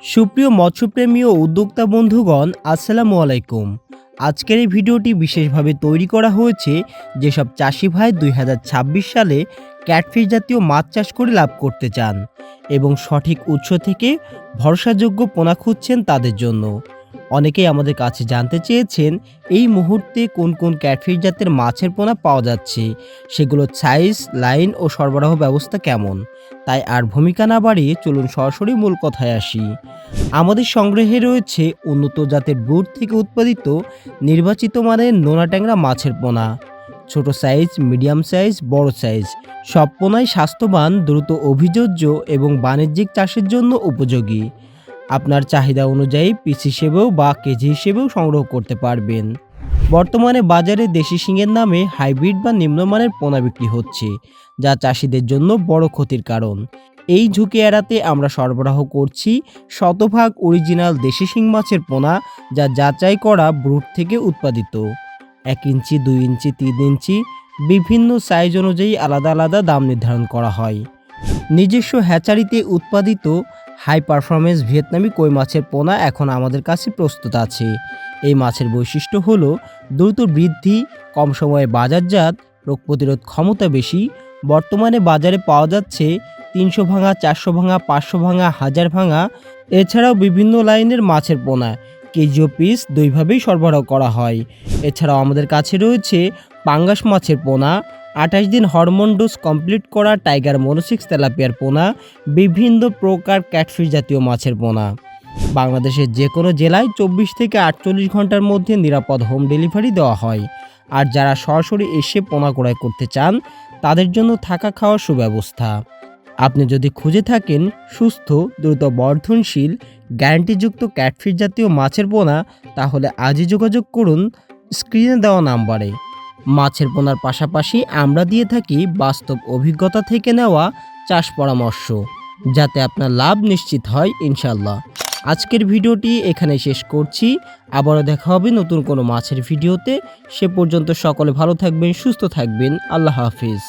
সুপ্রিয় মৎস্যপ্রেমী ও উদ্যোক্তা বন্ধুগণ, আসসালামু আলাইকুম। আজকের এই ভিডিওটি বিশেষভাবে তৈরি করা হয়েছে যেসব চাষি ভাই 2026 সালে ক্যাটফিশ জাতীয় মাছ চাষ করে লাভ করতে চান এবং সঠিক উৎস থেকে ভরসাযোগ্য পোনা খুঁজছেন তাদের জন্য। অনেকেই আমাদের কাছে জানতে চেয়েছেন এই মুহূর্তে কোন কোন ক্যাটফিশ জাতের মাছের পোনা পাওয়া যাচ্ছে, সেগুলোর সাইজ, লাইন ও সরবরাহ ব্যবস্থা কেমন। তাই আর ভূমিকা না বাড়িয়ে চলুন সরাসরি মূল কথায় আসি। আমাদের সংগ্রহে রয়েছে উন্নত জাতের ব্রুড থেকে উৎপাদিত নির্বাচিত মানের নোনা ট্যাংরা মাছের পোনা। ছোট সাইজ, মিডিয়াম সাইজ, বড় সাইজ সব পোনাই স্বাস্থ্যবান, দ্রুত অভিযোজ্য এবং বাণিজ্যিক চাষের জন্য উপযোগী। আপনার চাহিদা অনুযায়ী পিস হিসেবেও বা কেজি হিসেবেও সংগ্রহ করতে পারবেন। বর্তমানে বাজারে দেশি শিঙের নামে হাইব্রিড বা নিম্নমানের পোনা বিক্রি হচ্ছে, যা চাষিদের জন্য বড় ক্ষতির কারণ। এই ঝুঁকি এড়াতে আমরা সরবরাহ করছি শতভাগ অরিজিনাল দেশি শিং মাছের পোনা, যা যাচাই করা ব্রুড থেকে উৎপাদিত। 1 ইঞ্চি, 2 ইঞ্চি, 3 ইঞ্চি বিভিন্ন সাইজ অনুযায়ী আলাদা আলাদা দাম নির্ধারণ করা হয়। নিজস্ব হ্যাচারিতে উৎপাদিত হাই পারফরমেন্স ভিয়েতনামি কই মাছের পোনা এখন আমাদের কাছে প্রস্তুত আছে। এই মাছের বৈশিষ্ট্য হলো দ্রুত বৃদ্ধি, কম সময়ে বাজারজাত, রোগ প্রতিরোধ ক্ষমতা বেশি। বর্তমানে বাজারে পাওয়া যাচ্ছে 300 ভাঙা, 400 ভাঙা, 500 ভাঙা, 1000 ভাঙা। এছাড়াও বিভিন্ন লাইনের মাছের পোনা কেজি ও পিস দুইভাবেই সরবরাহ করা হয়। এছাড়াও আমাদের কাছে রয়েছে পাঙ্গাস মাছের পোনা, 28 দিন হরমোন ডোজ কমপ্লিট করা টাইগার মনোসিক্স তেলাপিয়ার পোনা, বিভিন্ন প্রকার ক্যাটফিশ জাতীয় মাছের পোনা। বাংলাদেশের যে কোনো জেলায় 24 থেকে 48 ঘন্টার মধ্যে নিরাপদ হোম ডেলিভারি দেওয়া হয়। আর যারা সরাসরি এসে পোনা ক্রয় করতে চান তাদের জন্য থাকা খাওয়ার সুব্যবস্থা। আপনি যদি খুঁজে থাকেন সুস্থ, দ্রুত বর্ধনশীল, গ্যারান্টিযুক্ত ক্যাটফিশ জাতীয় মাছের পোনা, তাহলে আজই যোগাযোগ করুন স্ক্রিনে দেওয়া নাম্বারে। মাছের পোনার পাশাপাশি আমরা দিয়ে থাকি বাস্তব অভিজ্ঞতা থেকে নেওয়া চাষ পরামর্শ, যাতে আপনার লাভ নিশ্চিত হয় ইনশাল্লাহ। আজকের ভিডিওটি এখানে শেষ করছি। আবারও দেখা হবে নতুন কোনো মাছের ভিডিওতে। সে পর্যন্ত সকলে ভালো থাকবেন, সুস্থ থাকবেন। আল্লাহ হাফিজ।